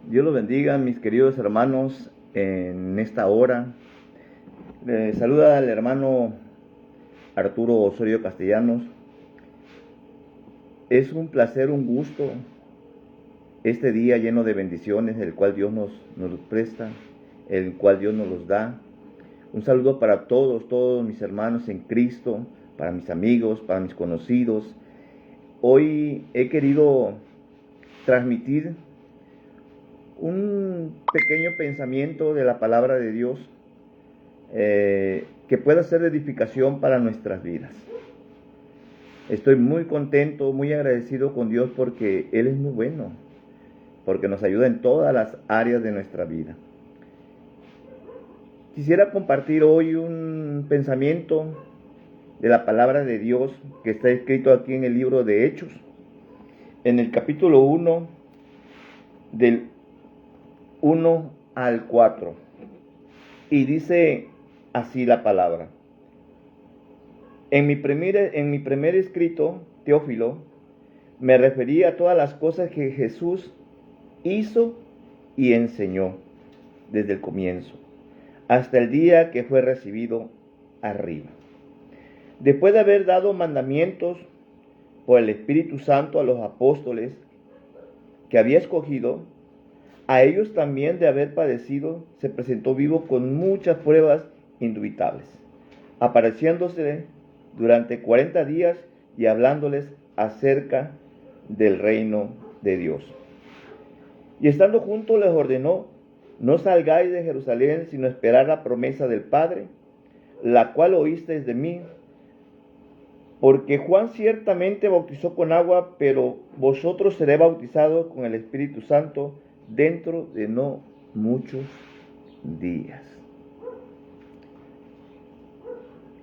Dios los bendiga, mis queridos hermanos, en esta hora. Les saluda el hermano Arturo Osorio Castellanos. Es un placer, un gusto, este día lleno de bendiciones, el cual Dios nos presta, el cual Dios nos los da. Un saludo para todos mis hermanos en Cristo, para mis amigos, para mis conocidos. Hoy he querido transmitir un pequeño pensamiento de la palabra de Dios que pueda ser de edificación para nuestras vidas. Estoy muy contento, muy agradecido con Dios porque Él es muy bueno, porque nos ayuda en todas las áreas de nuestra vida. Quisiera compartir hoy un pensamiento de la palabra de Dios que está escrito aquí en el libro de Hechos, en el capítulo 1, del 1 al 4. Y dice así la palabra: En mi primer escrito, Teófilo, me referí a todas las cosas que Jesús hizo y enseñó desde el comienzo, hasta el día que fue recibido arriba. Después de haber dado mandamientos por el Espíritu Santo a los apóstoles que había escogido, a ellos también de haber padecido, se presentó vivo con muchas pruebas indubitables, apareciéndose durante 40 días y hablándoles acerca del reino de Dios. Y estando juntos les ordenó: no salgáis de Jerusalén, sino esperar la promesa del Padre, la cual oísteis de mí. Porque Juan ciertamente bautizó con agua, pero vosotros seréis bautizados con el Espíritu Santo dentro de no muchos días.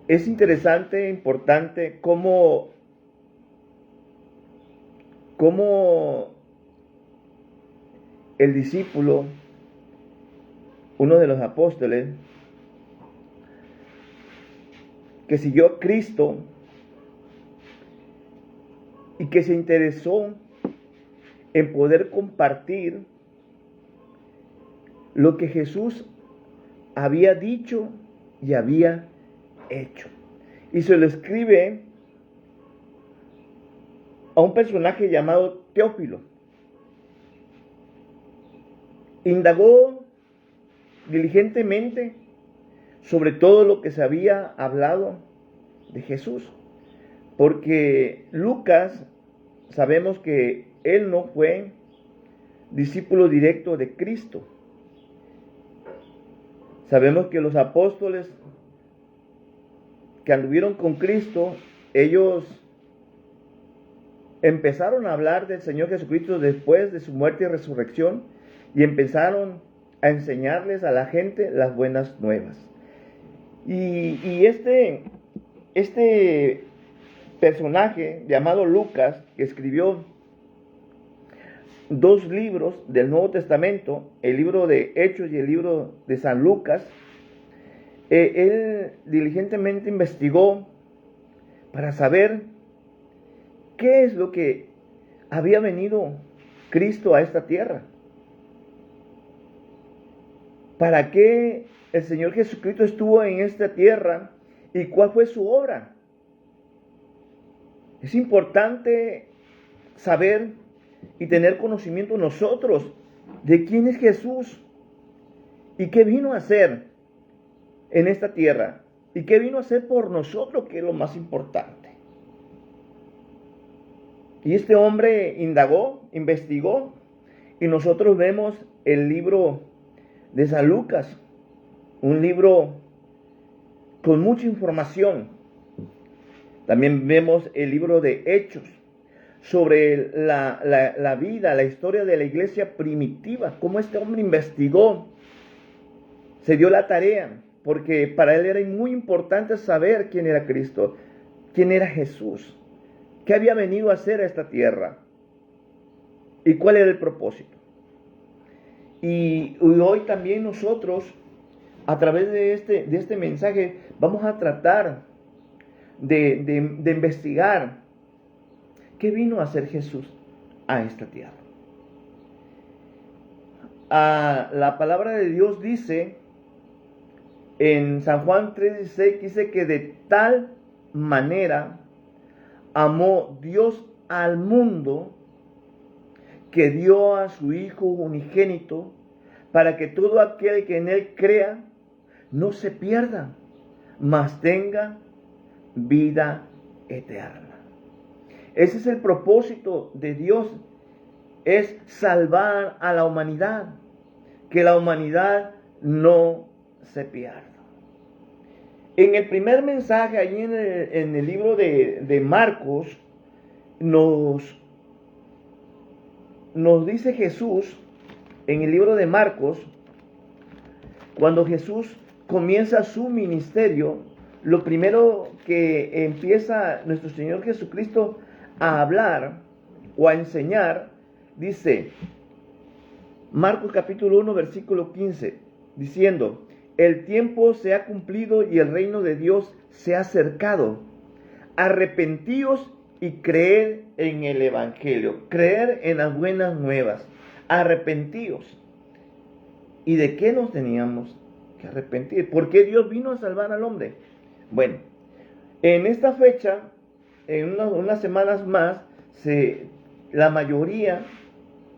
Es interesante, importante, cómo el discípulo, uno de los apóstoles, que siguió a Cristo y que se interesó en poder compartir lo que Jesús había dicho y había hecho. Y se lo escribe a un personaje llamado Teófilo. Indagó diligentemente sobre todo lo que se había hablado de Jesús, porque Lucas, sabemos que él no fue discípulo directo de Cristo. Sabemos que los apóstoles que anduvieron con Cristo, ellos empezaron a hablar del Señor Jesucristo después de su muerte y resurrección, y empezaron a enseñarles a la gente las buenas nuevas. Y este personaje llamado Lucas, que escribió 2 libros del Nuevo Testamento, el libro de Hechos y el libro de San Lucas, él diligentemente investigó para saber qué es lo que había venido Cristo a esta tierra. ¿Para qué el Señor Jesucristo estuvo en esta tierra y cuál fue su obra? Es importante saber y tener conocimiento nosotros de quién es Jesús y qué vino a hacer en esta tierra y qué vino a hacer por nosotros, que es lo más importante. Y este hombre indagó, investigó, y nosotros vemos el libro de San Lucas, un libro con mucha información. También vemos el libro de Hechos, sobre la vida, la historia de la iglesia primitiva, cómo este hombre investigó, se dio la tarea, porque para él era muy importante saber quién era Cristo, quién era Jesús, qué había venido a hacer a esta tierra y cuál era el propósito. Y hoy también nosotros, a través de este mensaje, vamos a tratar de investigar qué vino a hacer Jesús a esta tierra. La palabra de Dios dice en San Juan 3:16, dice que de tal manera amó Dios al mundo que dio a su Hijo unigénito para que todo aquel que en Él crea no se pierda, mas tenga vida eterna. Ese es el propósito de Dios, es salvar a la humanidad, que la humanidad no se pierda. En el primer mensaje, allí en el libro de Marcos, nos dice Jesús, en el libro de Marcos, cuando Jesús comienza su ministerio, lo primero que empieza nuestro Señor Jesucristo a hablar o a enseñar, dice, Marcos capítulo 1, versículo 15, diciendo, el tiempo se ha cumplido y el reino de Dios se ha acercado. Arrepentíos y creed en el Evangelio, creer en las buenas nuevas. Arrepentíos. ¿Y de qué nos teníamos que arrepentir? ¿Por qué Dios vino a salvar al hombre? Bueno, en esta fecha, en unas semanas más, la mayoría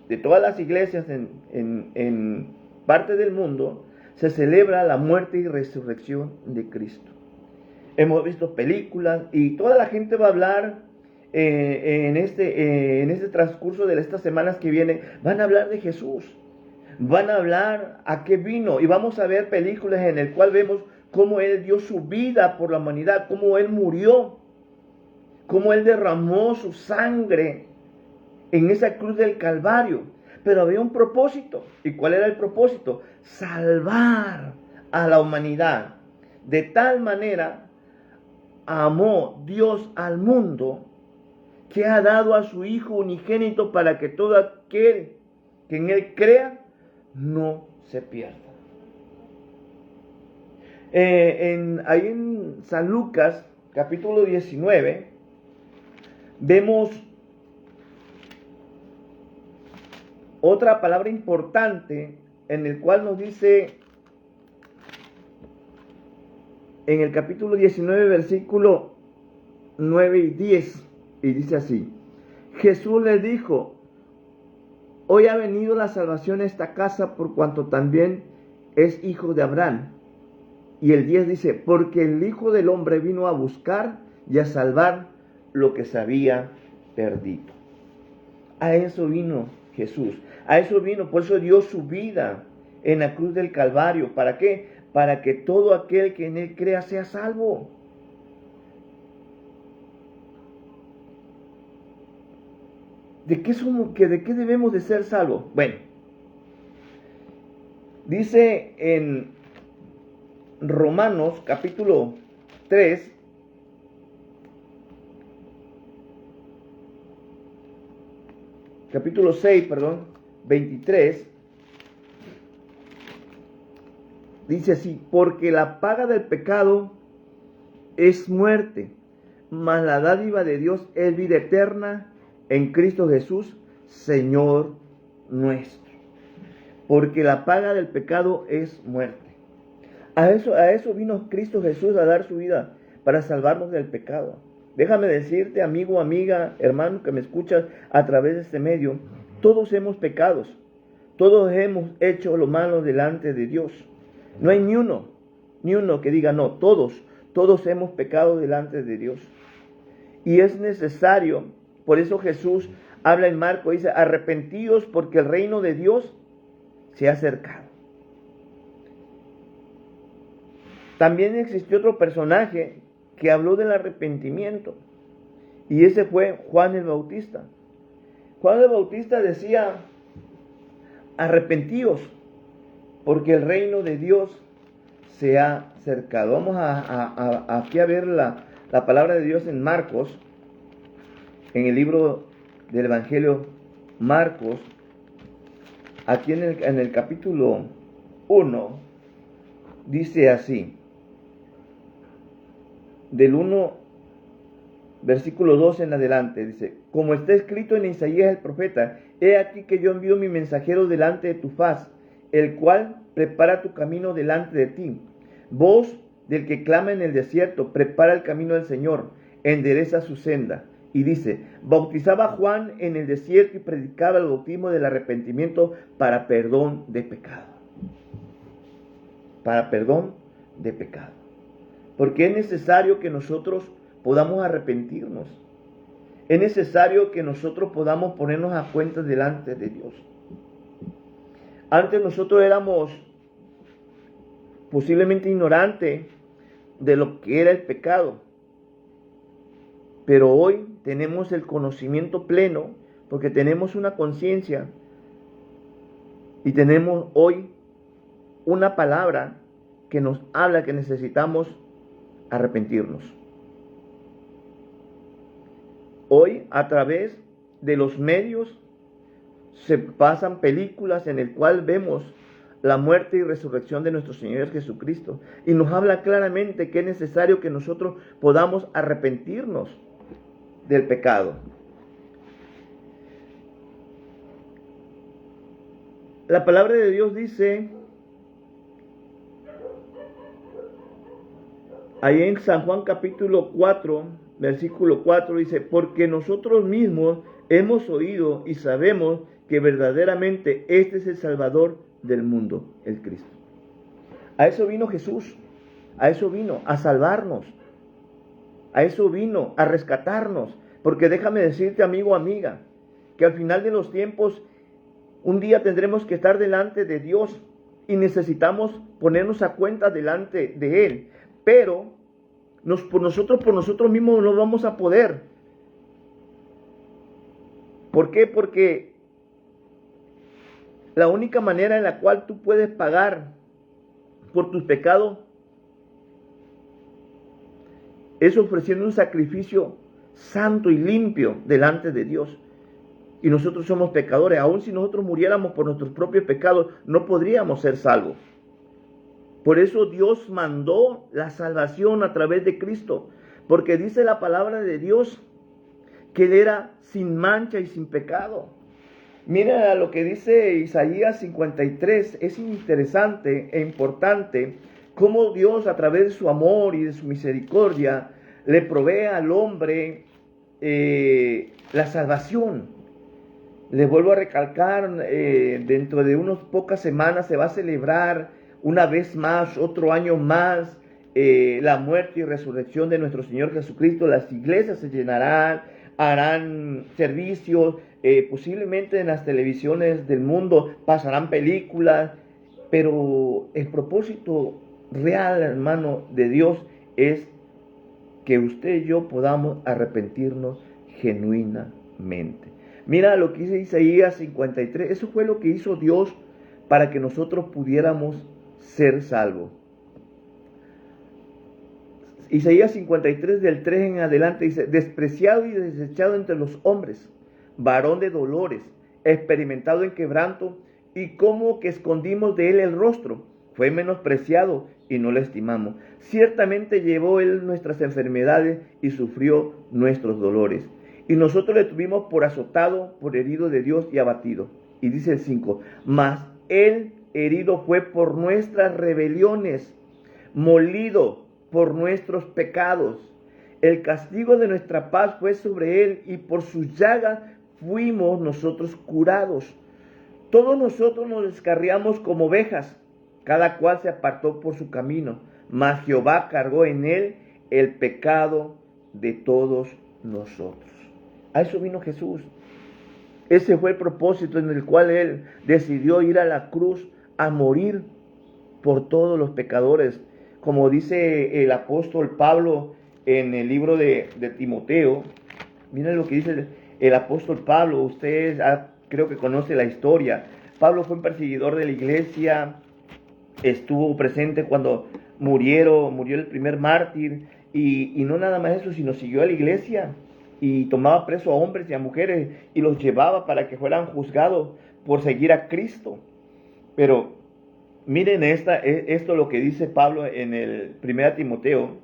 de todas las iglesias en parte del mundo se celebra la muerte y resurrección de Cristo. Hemos visto películas y toda la gente va a hablar en este transcurso de estas semanas que vienen, van a hablar de Jesús, van a hablar a qué vino, y vamos a ver películas en el cual vemos cómo Él dio su vida por la humanidad, cómo Él murió, cómo Él derramó su sangre en esa cruz del Calvario. Pero había un propósito. ¿Y cuál era el propósito? Salvar a la humanidad. De tal manera amó Dios al mundo que ha dado a su Hijo unigénito para que todo aquel que en Él crea no se pierda. Ahí en San Lucas, capítulo 19, vemos otra palabra importante en el cual nos dice en el capítulo 19, versículo 9 y 10, y dice así, Jesús les dijo, hoy ha venido la salvación a esta casa por cuanto también es hijo de Abraham. Y el 10 dice, porque el Hijo del Hombre vino a buscar y a salvar lo que se había perdido. A eso vino Jesús, a eso vino, por eso dio su vida en la cruz del Calvario. ¿Para qué? Para que todo aquel que en Él crea sea salvo. ¿De qué debemos de ser salvos? Bueno, dice en Romanos capítulo 3, capítulo 6, 23, dice así, porque la paga del pecado es muerte, mas la dádiva de Dios es vida eterna en Cristo Jesús, Señor nuestro. Porque la paga del pecado es muerte. A eso vino Cristo Jesús a dar su vida, para salvarnos del pecado. Déjame decirte, amigo, amiga, hermano que me escuchas a través de este medio, todos hemos pecado, todos hemos hecho lo malo delante de Dios. No hay ni uno que diga no, todos hemos pecado delante de Dios. Y es necesario, por eso Jesús habla en Marcos, dice, arrepentíos porque el reino de Dios se ha acercado. También existió otro personaje que habló del arrepentimiento, y ese fue Juan el Bautista. Juan el Bautista decía, arrepentíos, porque el reino de Dios se ha acercado. Vamos aquí a ver la palabra de Dios en Marcos, en el libro del Evangelio Marcos, aquí en el capítulo 1, dice así, del 1, versículo 2 en adelante, dice, como está escrito en Isaías el profeta, he aquí que yo envío mi mensajero delante de tu faz, el cual prepara tu camino delante de ti. Voz del que clama en el desierto, prepara el camino del Señor, endereza su senda. Y dice, bautizaba Juan en el desierto y predicaba el bautismo del arrepentimiento para perdón de pecado. Para perdón de pecado. Porque es necesario que nosotros podamos arrepentirnos. Es necesario que nosotros podamos ponernos a cuenta delante de Dios. Antes nosotros éramos posiblemente ignorantes de lo que era el pecado. Pero hoy tenemos el conocimiento pleno porque tenemos una conciencia y tenemos hoy una palabra que nos habla que necesitamos arrepentirnos. Hoy, a través de los medios, se pasan películas en el cual vemos la muerte y resurrección de nuestro Señor Jesucristo. Y nos habla claramente que es necesario que nosotros podamos arrepentirnos del pecado. La palabra de Dios dice, ahí en San Juan capítulo 4, versículo 4, dice, porque nosotros mismos hemos oído y sabemos que verdaderamente este es el Salvador del mundo, el Cristo. A eso vino Jesús, a eso vino, a salvarnos, a eso vino, a rescatarnos, porque déjame decirte, amigo, amiga, que al final de los tiempos, un día tendremos que estar delante de Dios y necesitamos ponernos a cuenta delante de Él, pero por nosotros mismos no vamos a poder. ¿Por qué? Porque la única manera en la cual tú puedes pagar por tus pecados es ofreciendo un sacrificio santo y limpio delante de Dios. Y nosotros somos pecadores. Aun si nosotros muriéramos por nuestros propios pecados, no podríamos ser salvos. Por eso Dios mandó la salvación a través de Cristo. Porque dice la palabra de Dios que Él era sin mancha y sin pecado. Mira lo que dice Isaías 53. Es interesante e importante cómo Dios, a través de su amor y de su misericordia, le provee al hombre la salvación. Les vuelvo a recalcar, dentro de unas pocas semanas se va a celebrar una vez más, otro año más, la muerte y resurrección de nuestro Señor Jesucristo. Las iglesias se llenarán, harán servicios, posiblemente en las televisiones del mundo pasarán películas, pero el propósito real, hermano, de Dios es que usted y yo podamos arrepentirnos genuinamente. Mira lo que dice Isaías 53, eso fue lo que hizo Dios para que nosotros pudiéramos ser salvos. Isaías 53 del 3 en adelante dice, despreciado y desechado entre los hombres, varón de dolores, experimentado en quebranto, y como que escondimos de él el rostro, fue menospreciado y no lo estimamos. Ciertamente llevó él nuestras enfermedades y sufrió nuestros dolores. Y nosotros le tuvimos por azotado, por herido de Dios y abatido. Y dice el 5, mas él herido fue por nuestras rebeliones, molido por nuestros pecados. El castigo de nuestra paz fue sobre él y por sus llagas fuimos nosotros curados. Todos nosotros nos descarriamos como ovejas, cada cual se apartó por su camino, mas Jehová cargó en él el pecado de todos nosotros. A eso vino Jesús. Ese fue el propósito en el cual él decidió ir a la cruz a morir por todos los pecadores. Como dice el apóstol Pablo en el libro de Timoteo, miren lo que dice el apóstol Pablo. Ustedes creo que conoce la historia. Pablo fue un perseguidor de la iglesia, estuvo presente cuando murió el primer mártir, y no nada más eso, sino siguió a la iglesia y tomaba preso a hombres y a mujeres y los llevaba para que fueran juzgados por seguir a Cristo. Pero miren esto lo que dice Pablo en el 1 Timoteo,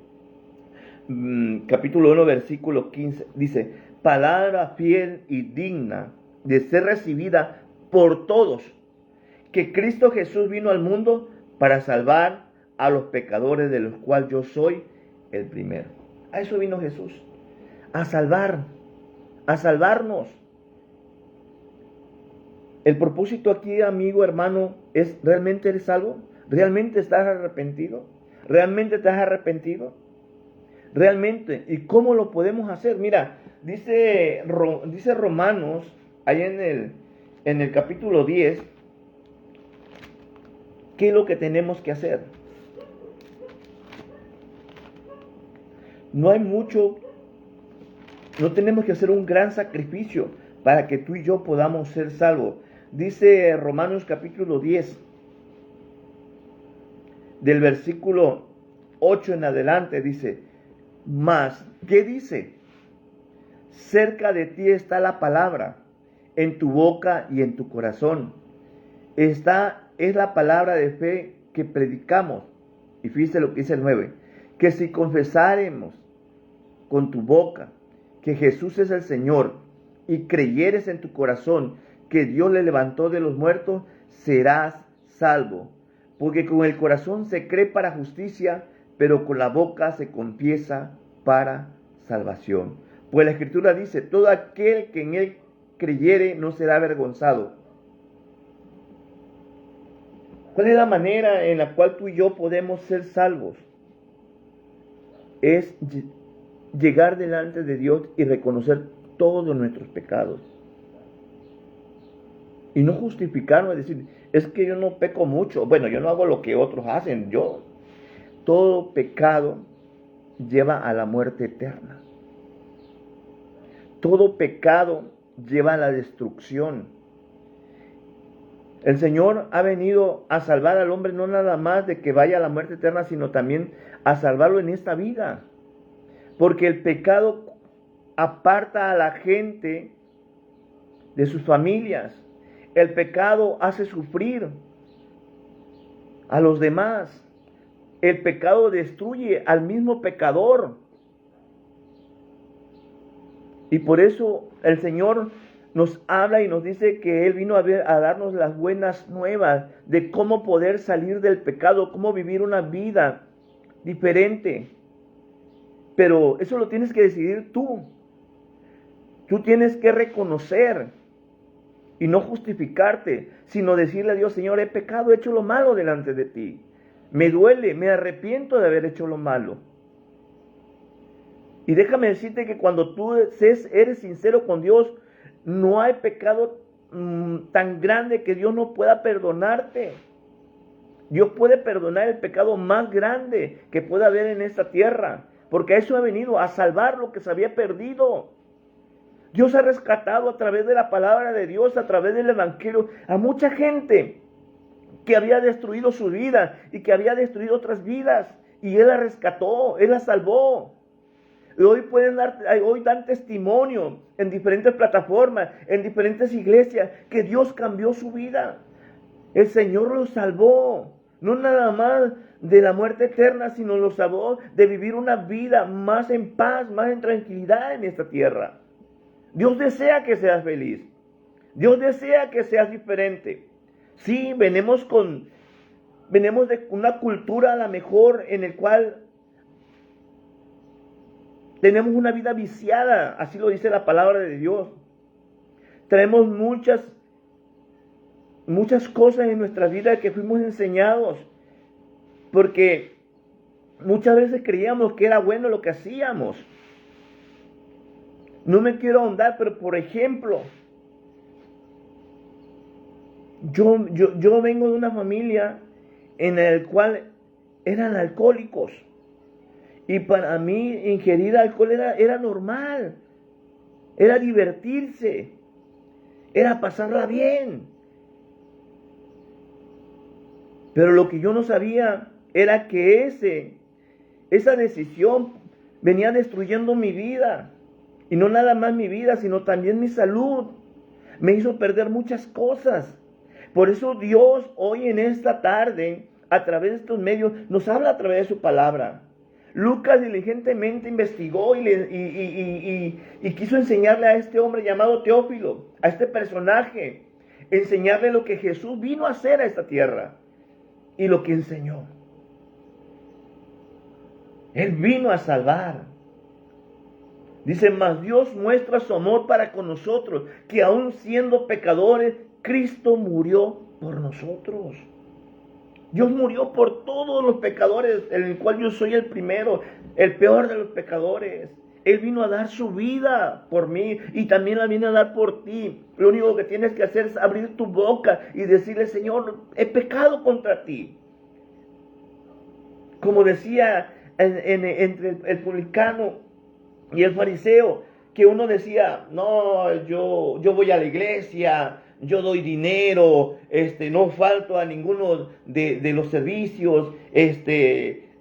capítulo 1, versículo 15. Dice, palabra fiel y digna de ser recibida por todos, que Cristo Jesús vino al mundo para salvar a los pecadores, de los cuales yo soy el primero. A eso vino Jesús, a salvar, a salvarnos. El propósito aquí, amigo, hermano, es: ¿realmente eres salvo? ¿Realmente estás arrepentido? ¿Realmente te has arrepentido? ¿Realmente? ¿Y cómo lo podemos hacer? Mira, dice Romanos, ahí en el capítulo 10, ¿qué es lo que tenemos que hacer? No hay mucho, no tenemos que hacer un gran sacrificio para que tú y yo podamos ser salvos. Dice Romanos capítulo 10, del versículo 8 en adelante, dice: mas, ¿qué dice? Cerca de ti está la palabra, en tu boca y en tu corazón. Esta es la palabra de fe que predicamos. Y fíjate lo que dice el 9, que si confesáremos con tu boca que Jesús es el Señor y creyeres en tu corazón que Dios le levantó de los muertos, serás salvo. Porque con el corazón se cree para justicia, pero con la boca se confiesa para salvación. Pues la Escritura dice: todo aquel que en él creyere no será avergonzado. ¿Cuál es la manera en la cual tú y yo podemos ser salvos? Es llegar delante de Dios y reconocer todos nuestros pecados. Y no justificarnos, decir: es que yo no peco mucho. Bueno, yo no hago lo que otros hacen. Todo pecado lleva a la muerte eterna. Todo pecado lleva a la destrucción. El Señor ha venido a salvar al hombre, no nada más de que vaya a la muerte eterna, sino también a salvarlo en esta vida. Porque el pecado aparta a la gente de sus familias. El pecado hace sufrir a los demás. El pecado destruye al mismo pecador. Y por eso el Señor nos habla y nos dice que Él vino a darnos las buenas nuevas de cómo poder salir del pecado, cómo vivir una vida diferente. Pero eso lo tienes que decidir tú. Tú tienes que reconocer y no justificarte, sino decirle a Dios: Señor, he pecado, he hecho lo malo delante de ti. Me duele, me arrepiento de haber hecho lo malo. Y déjame decirte que cuando tú eres sincero con Dios, no hay pecado tan grande que Dios no pueda perdonarte. Dios puede perdonar el pecado más grande que pueda haber en esta tierra, porque a eso ha venido, a salvar lo que se había perdido. Dios ha rescatado a través de la palabra de Dios, a través del Evangelio, a mucha gente que había destruido su vida y que había destruido otras vidas, y Él la rescató, Él la salvó. Y hoy dan testimonio en diferentes plataformas, en diferentes iglesias, que Dios cambió su vida. El Señor lo salvó, no nada más de la muerte eterna, sino lo salvó de vivir una vida más en paz, más en tranquilidad en esta tierra. Dios desea que seas feliz. Dios desea que seas diferente. Sí, venimos de una cultura a la mejor en el cual tenemos una vida viciada, así lo dice la palabra de Dios. Traemos muchas cosas en nuestra vida que fuimos enseñados, porque muchas veces creíamos que era bueno lo que hacíamos. No me quiero ahondar, pero por ejemplo, yo vengo de una familia en la cual eran alcohólicos. Y para mí ingerir alcohol era normal. Era divertirse. Era pasarla bien. Pero lo que yo no sabía era que esa decisión venía destruyendo mi vida. Y no nada más mi vida, sino también mi salud. Me hizo perder muchas cosas. Por eso Dios hoy en esta tarde, a través de estos medios, nos habla a través de su palabra. Lucas diligentemente investigó y quiso enseñarle a este hombre llamado Teófilo, a este personaje, enseñarle lo que Jesús vino a hacer a esta tierra y lo que enseñó. Él vino a salvar. Dice, mas Dios muestra su amor para con nosotros, que aun siendo pecadores, Cristo murió por nosotros. Dios murió por todos los pecadores, en el cual yo soy el primero, el peor de los pecadores. Él vino a dar su vida por mí y también la viene a dar por ti. Lo único que tienes que hacer es abrir tu boca y decirle, Señor, he pecado contra ti. Como decía entre el publicano y el fariseo, que uno decía, no, yo voy a la iglesia, yo doy dinero, no falto a ninguno de los servicios,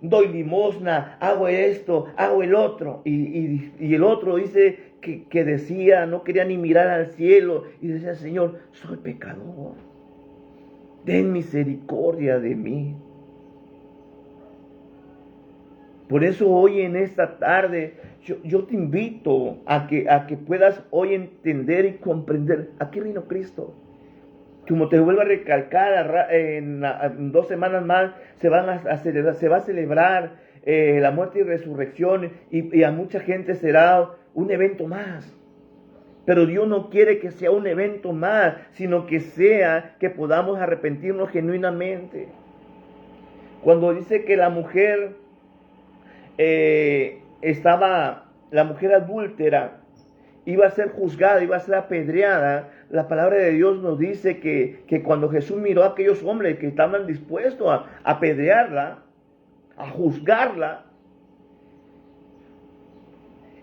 doy limosna, hago esto, hago el otro. Y el otro dice que decía, no quería ni mirar al cielo, y decía, Señor, soy pecador, ten misericordia de mí. Por eso hoy en esta tarde yo te invito a que puedas hoy entender y comprender a qué vino Cristo. Como te vuelvo a recalcar, en 2 semanas más se va a celebrar la muerte y resurrección y a mucha gente será un evento más. Pero Dios no quiere que sea un evento más, sino que sea que podamos arrepentirnos genuinamente. Cuando dice que la mujer la mujer adúltera iba a ser juzgada, iba a ser apedreada, la palabra de Dios nos dice que cuando Jesús miró a aquellos hombres que estaban dispuestos a apedrearla, a juzgarla,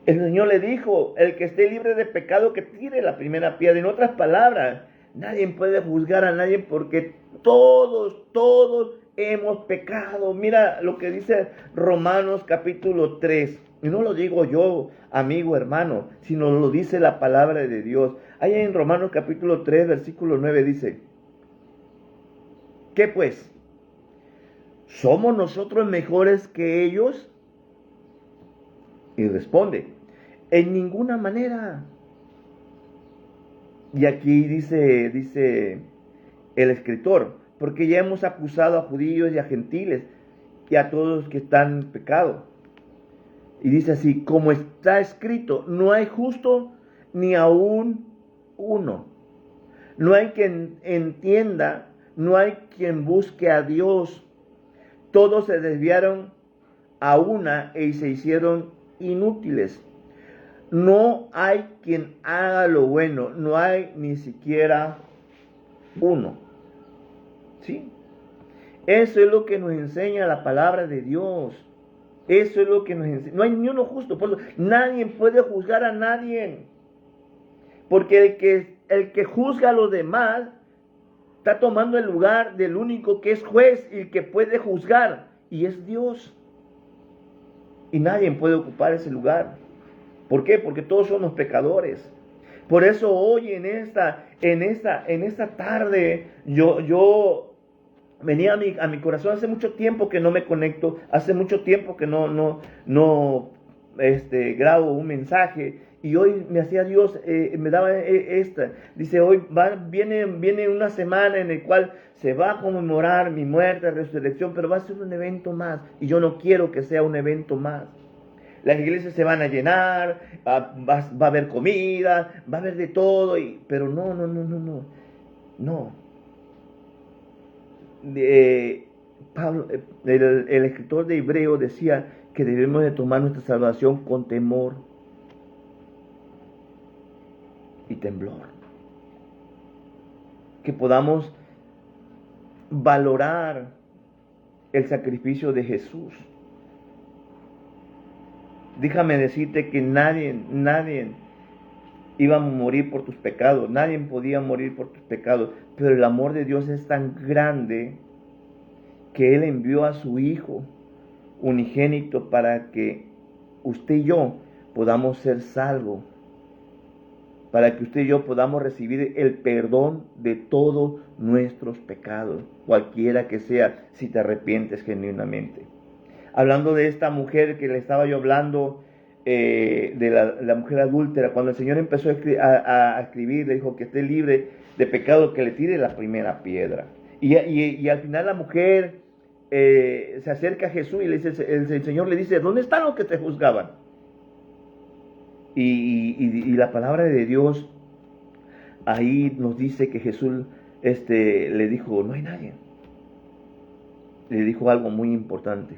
el Señor le dijo, el que esté libre de pecado que tire la primera piedra. En otras palabras, nadie puede juzgar a nadie porque todos hemos pecado. Mira lo que dice Romanos capítulo 3. Y no lo digo yo, amigo, hermano, sino lo dice la palabra de Dios. Ahí en Romanos capítulo 3, versículo 9 dice, ¿qué pues? ¿Somos nosotros mejores que ellos? Y responde, en ninguna manera. Y aquí dice el escritor, porque ya hemos acusado a judíos y a gentiles y a todos los que están en pecado. Y dice así, como está escrito, no hay justo ni aún uno. No hay quien entienda, no hay quien busque a Dios. Todos se desviaron a una y se hicieron inútiles. No hay quien haga lo bueno, no hay ni siquiera uno. ¿Sí? Eso es lo que nos enseña la palabra de Dios. Eso es lo que nos enseña. No hay ni uno justo. Por eso, nadie puede juzgar a nadie. Porque el que juzga a los demás está tomando el lugar del único que es juez y que puede juzgar. Y es Dios. Y nadie puede ocupar ese lugar. ¿Por qué? Porque todos somos pecadores. Por eso hoy en esta tarde yo venía a mi corazón. Hace mucho tiempo que no me conecto, hace mucho tiempo que no grabo un mensaje. Y hoy me hacía Dios, me daba esta. Dice, hoy viene una semana en el cual se va a conmemorar mi muerte, resurrección, pero va a ser un evento más. Y yo no quiero que sea un evento más. Las iglesias se van a llenar, va a haber comida, va a haber de todo, pero no. Pablo, el escritor de Hebreo decía que debemos de tomar nuestra salvación con temor y temblor. Que podamos valorar el sacrificio de Jesús. Déjame decirte que nadie iba a morir por tus pecados, nadie podía morir por tus pecados, pero el amor de Dios es tan grande que Él envió a su Hijo unigénito para que usted y yo podamos ser salvos, para que usted y yo podamos recibir el perdón de todos nuestros pecados, cualquiera que sea, si te arrepientes genuinamente. Hablando de esta mujer que le estaba yo hablando, de la mujer adúltera, cuando el Señor empezó a escribir, le dijo que esté libre de pecado, que le tire la primera piedra. Y al final la mujer se acerca a Jesús y le dice, el Señor le dice, ¿dónde están los que te juzgaban? Y la palabra de Dios ahí nos dice que Jesús le dijo, no hay nadie. Le dijo algo muy importante,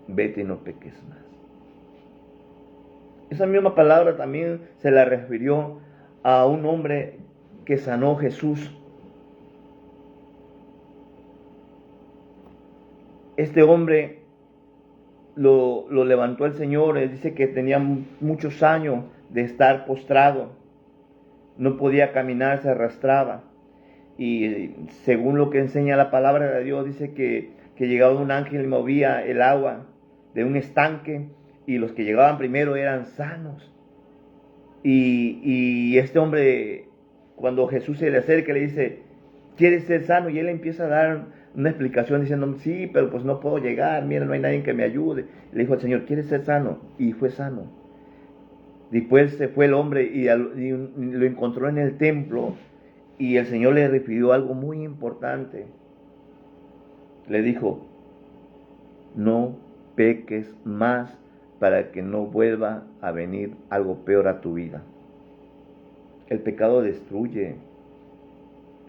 vete y no peques más. Esa misma palabra también se la refirió a un hombre que sanó Jesús. Este hombre lo levantó el Señor. Él dice que tenía muchos años de estar postrado. No podía caminar, se arrastraba. Y según lo que enseña la palabra de Dios, dice que llegaba un ángel y movía el agua de un estanque, y los que llegaban primero eran sanos. Y este hombre, cuando Jesús se le acerca, le dice, ¿quieres ser sano? Y él empieza a dar una explicación diciendo, sí, pero pues no puedo llegar, mira, no hay nadie que me ayude. Le dijo al Señor, ¿quieres ser sano? Y fue sano. Después se fue el hombre y lo encontró en el templo, y el Señor le refirió algo muy importante. Le dijo, no peques más para que no vuelva a venir algo peor a tu vida. El pecado destruye.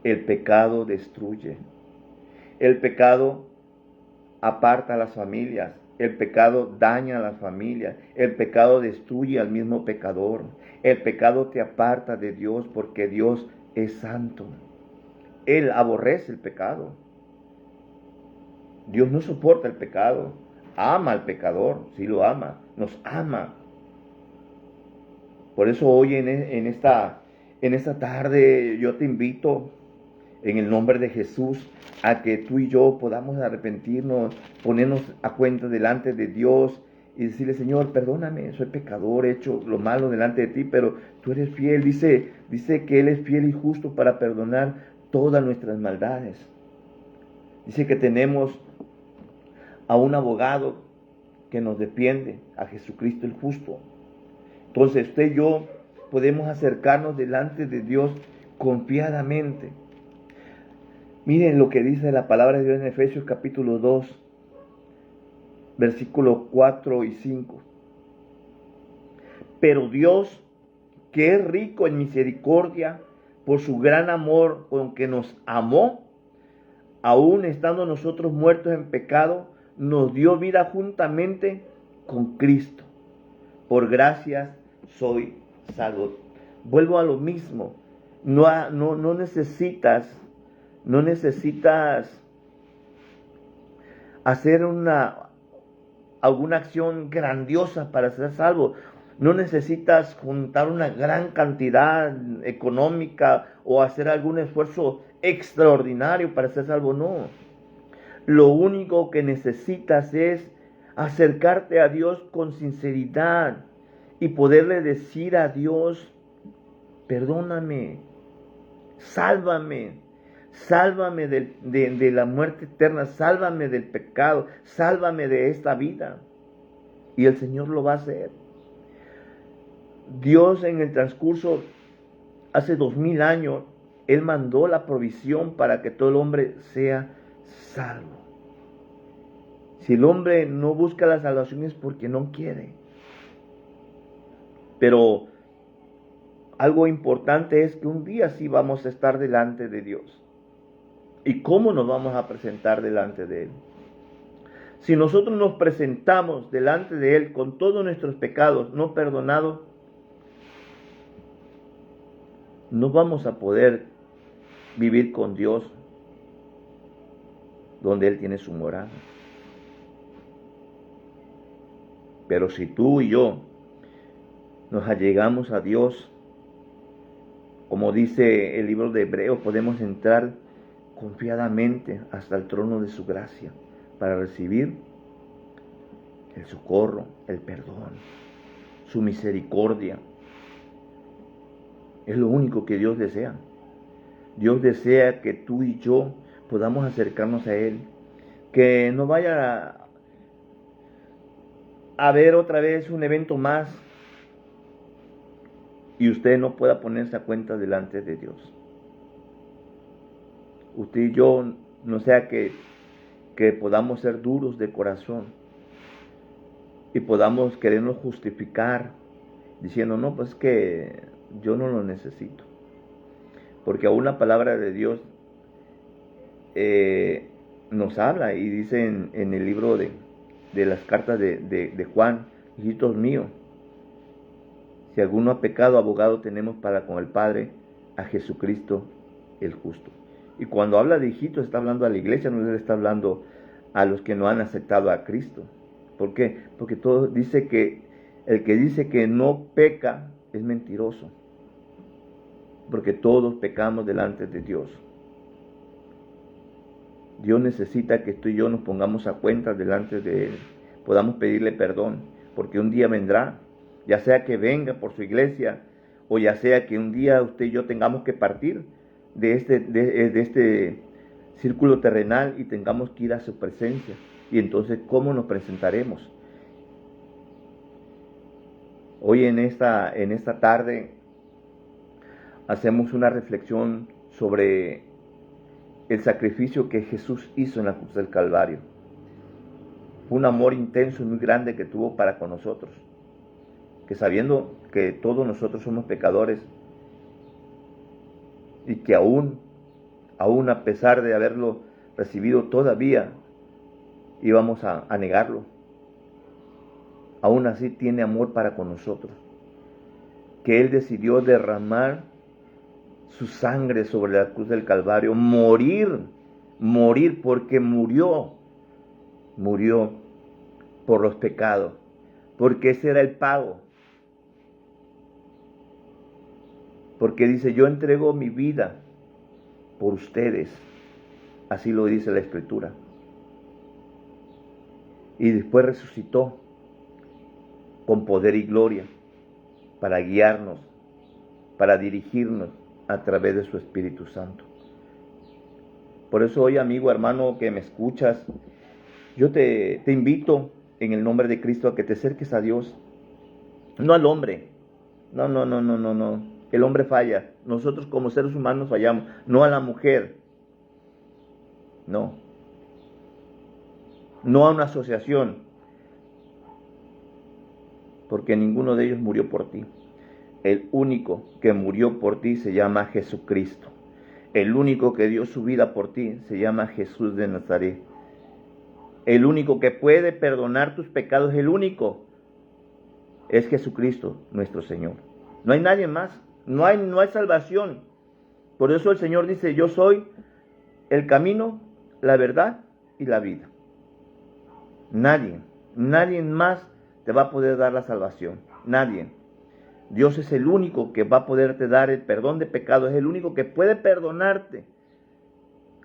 El pecado destruye. El pecado aparta a las familias. El pecado daña a las familias. El pecado destruye al mismo pecador. El pecado te aparta de Dios, porque Dios es santo. Él aborrece el pecado. Dios no soporta el pecado. Ama al pecador, sí lo ama, nos ama. Por eso hoy en esta tarde yo te invito en el nombre de Jesús a que tú y yo podamos arrepentirnos, ponernos a cuenta delante de Dios y decirle, Señor, perdóname, soy pecador, he hecho lo malo delante de ti, pero tú eres fiel. Dice que Él es fiel y justo para perdonar todas nuestras maldades. Dice que tenemos a un abogado que nos defiende, a Jesucristo el justo. Entonces usted y yo podemos acercarnos delante de Dios confiadamente. Miren lo que dice la palabra de Dios en Efesios capítulo 2, versículos 4 y 5. Pero Dios, que es rico en misericordia, por su gran amor con que nos amó, aún estando nosotros muertos en pecado, nos dio vida juntamente con Cristo. Por gracia soy salvo. Vuelvo a lo mismo. No necesitas hacer alguna acción grandiosa para ser salvo. No necesitas juntar una gran cantidad económica o hacer algún esfuerzo extraordinario para ser salvo. No. Lo único que necesitas es acercarte a Dios con sinceridad y poderle decir a Dios, perdóname, sálvame de la muerte eterna, sálvame del pecado, sálvame de esta vida. Y el Señor lo va a hacer. Dios en el transcurso, hace 2000 años, Él mandó la provisión para que todo el hombre sea salvo. Si el hombre no busca la salvación es porque no quiere. Pero algo importante es que un día sí vamos a estar delante de Dios. ¿Y cómo nos vamos a presentar delante de Él? Si nosotros nos presentamos delante de Él con todos nuestros pecados no perdonados, no vamos a poder vivir con Dios donde Él tiene su morada. Pero si tú y yo nos allegamos a Dios, como dice el libro de Hebreos, podemos entrar confiadamente hasta el trono de su gracia para recibir el socorro, el perdón, su misericordia. Es lo único que Dios desea. Dios desea que tú y yo podamos acercarnos a Él, que no vaya haber otra vez un evento más y usted no pueda ponerse a cuenta delante de Dios. Usted y yo, no sea que podamos ser duros de corazón y podamos querernos justificar diciendo, no, pues que yo no lo necesito. Porque aún la palabra de Dios nos habla y dice en el libro de las cartas de Juan, hijitos míos, si alguno ha pecado, abogado tenemos para con el Padre, a Jesucristo el justo. Y cuando habla de hijitos, está hablando a la iglesia, no le está hablando a los que no han aceptado a Cristo. ¿Por qué? Porque todo dice que el que dice que no peca es mentiroso. Porque todos pecamos delante de Dios. Dios necesita que tú y yo nos pongamos a cuenta delante de Él, podamos pedirle perdón, porque un día vendrá, ya sea que venga por su iglesia, o ya sea que un día usted y yo tengamos que partir de este círculo terrenal y tengamos que ir a su presencia. Y entonces, ¿cómo nos presentaremos? Hoy en esta tarde hacemos una reflexión sobre el sacrificio que Jesús hizo en la cruz del Calvario. Fue un amor intenso y muy grande que tuvo para con nosotros, que sabiendo que todos nosotros somos pecadores y que aún a pesar de haberlo recibido todavía íbamos a negarlo, aún así tiene amor para con nosotros, que Él decidió derramar su sangre sobre la cruz del Calvario, morir porque murió por los pecados, porque ese era el pago, porque dice, yo entrego mi vida por ustedes, así lo dice la Escritura, y después resucitó con poder y gloria para guiarnos, para dirigirnos a través de su Espíritu Santo. Por eso hoy, amigo, hermano, que me escuchas, yo te invito en el nombre de Cristo a que te acerques a Dios, no al hombre. No. El hombre falla. Nosotros como seres humanos fallamos. No a la mujer. No a una asociación, porque ninguno de ellos murió por ti. El único que murió por ti se llama Jesucristo. El único que dio su vida por ti se llama Jesús de Nazaret. El único que puede perdonar tus pecados, el único, es Jesucristo, nuestro Señor. No hay nadie más. No hay salvación. Por eso el Señor dice, yo soy el camino, la verdad y la vida. Nadie más te va a poder dar la salvación. Nadie. Dios es el único que va a poderte dar el perdón de pecados, es el único que puede perdonarte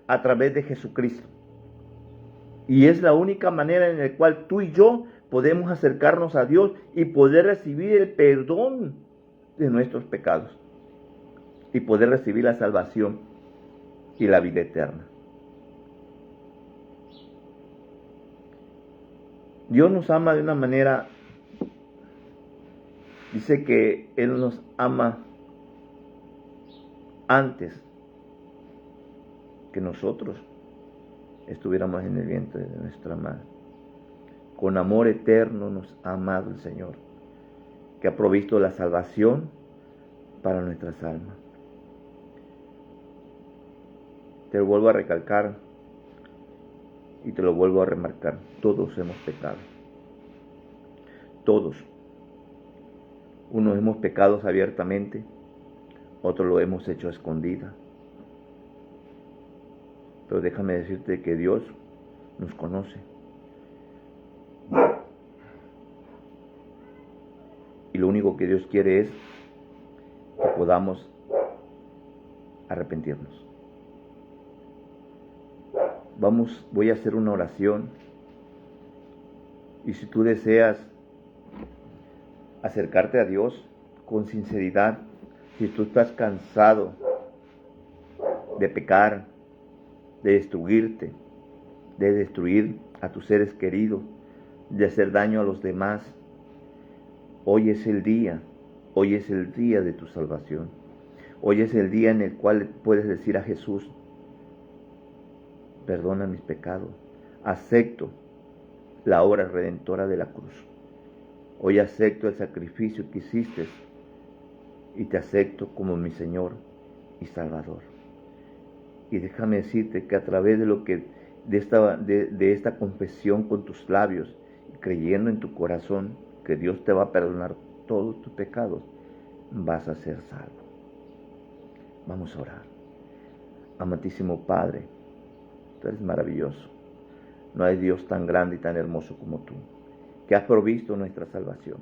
a través de Jesucristo. Y es la única manera en la cual tú y yo podemos acercarnos a Dios y poder recibir el perdón de nuestros pecados y poder recibir la salvación y la vida eterna. Dios nos ama de una manera, dice que Él nos ama antes que nosotros estuviéramos en el vientre de nuestra madre. Con amor eterno nos ha amado el Señor, que ha provisto la salvación para nuestras almas. Te lo vuelvo a recalcar y te lo vuelvo a remarcar. Todos hemos pecado. Todos. Unos hemos pecado abiertamente, otros lo hemos hecho a escondidas. Pero déjame decirte que Dios nos conoce. Y lo único que Dios quiere es que podamos arrepentirnos. Voy a hacer una oración. Y si tú deseas acercarte a Dios con sinceridad, si tú estás cansado de pecar, de destruirte, de destruir a tus seres queridos, de hacer daño a los demás. Hoy es el día de tu salvación. Hoy es el día en el cual puedes decir a Jesús: perdona mis pecados, acepto la obra redentora de la cruz. Hoy acepto el sacrificio que hiciste y te acepto como mi Señor y Salvador. Y déjame decirte que a través de esta confesión con tus labios, creyendo en tu corazón que Dios te va a perdonar todos tus pecados, vas a ser salvo. Vamos a orar. Amantísimo Padre, tú eres maravilloso. No hay Dios tan grande y tan hermoso como tú, que has provisto nuestra salvación.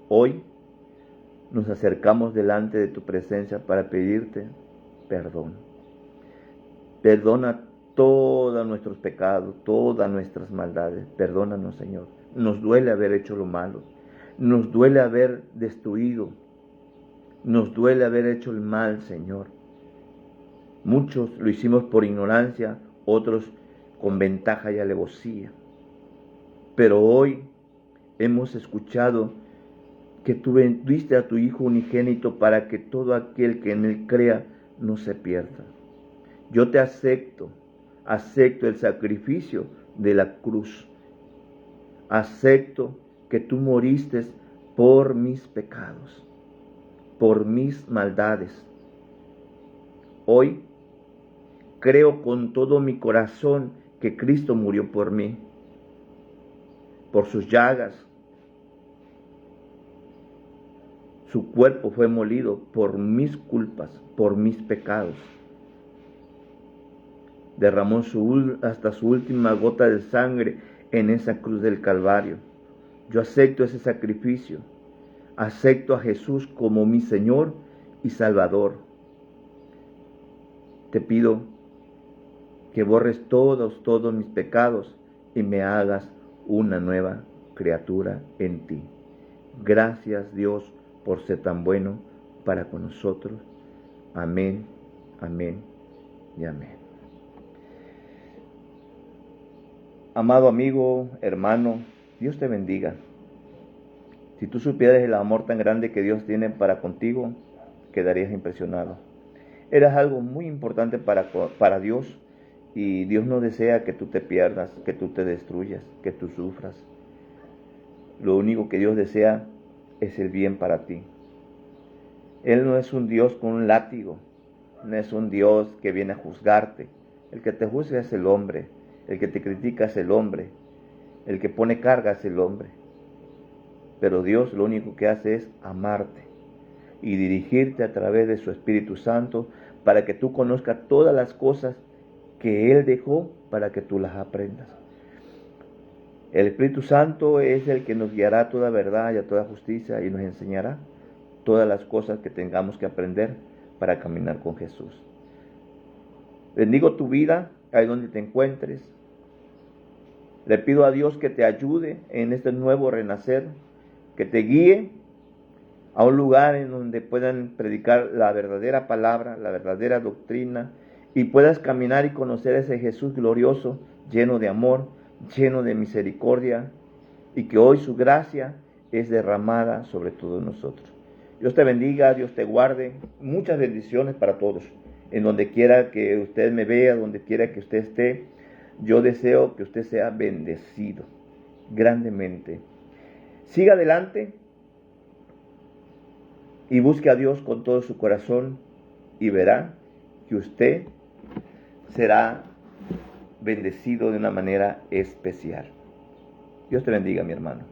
Hoy nos acercamos delante de tu presencia para pedirte perdón. Perdona todos nuestros pecados, todas nuestras maldades. Perdónanos, Señor. Nos duele haber hecho lo malo. Nos duele haber destruido. Nos duele haber hecho el mal, Señor. Muchos lo hicimos por ignorancia, otros con ventaja y alevosía. Pero hoy hemos escuchado que tú diste a tu Hijo unigénito para que todo aquel que en él crea no se pierda. Yo te acepto el sacrificio de la cruz. Acepto que tú moriste por mis pecados, por mis maldades. Hoy creo con todo mi corazón que Cristo murió por mí, por sus llagas. Su cuerpo fue molido por mis culpas, por mis pecados. Derramó hasta su última gota de sangre en esa cruz del Calvario. Yo acepto ese sacrificio. Acepto a Jesús como mi Señor y Salvador. Te pido que borres todos mis pecados y me hagas una nueva criatura en ti. Gracias, Dios, por ser tan bueno para con nosotros. Amén, amén y amén. Amado amigo, hermano, Dios te bendiga. Si tú supieras el amor tan grande que Dios tiene para contigo, quedarías impresionado. Eres algo muy importante para Dios, y Dios no desea que tú te pierdas, que tú te destruyas, que tú sufras. Lo único que Dios desea es el bien para ti. Él no es un Dios con un látigo, no es un Dios que viene a juzgarte. El que te juzga es el hombre, el que te critica es el hombre, el que pone carga es el hombre. Pero Dios lo único que hace es amarte y dirigirte a través de su Espíritu Santo para que tú conozcas todas las cosas que Él dejó para que tú las aprendas. El Espíritu Santo es el que nos guiará a toda verdad y a toda justicia y nos enseñará todas las cosas que tengamos que aprender para caminar con Jesús. Bendigo tu vida ahí donde te encuentres. Le pido a Dios que te ayude en este nuevo renacer, que te guíe a un lugar en donde puedan predicar la verdadera palabra, la verdadera doctrina, y puedas caminar y conocer a ese Jesús glorioso, lleno de amor, lleno de misericordia, y que hoy su gracia es derramada sobre todos nosotros. Dios te bendiga, Dios te guarde. Muchas bendiciones para todos. En donde quiera que usted me vea, donde quiera que usted esté, yo deseo que usted sea bendecido grandemente. Siga adelante y busque a Dios con todo su corazón y verá que usted será bendecido de una manera especial. Dios te bendiga, mi hermano.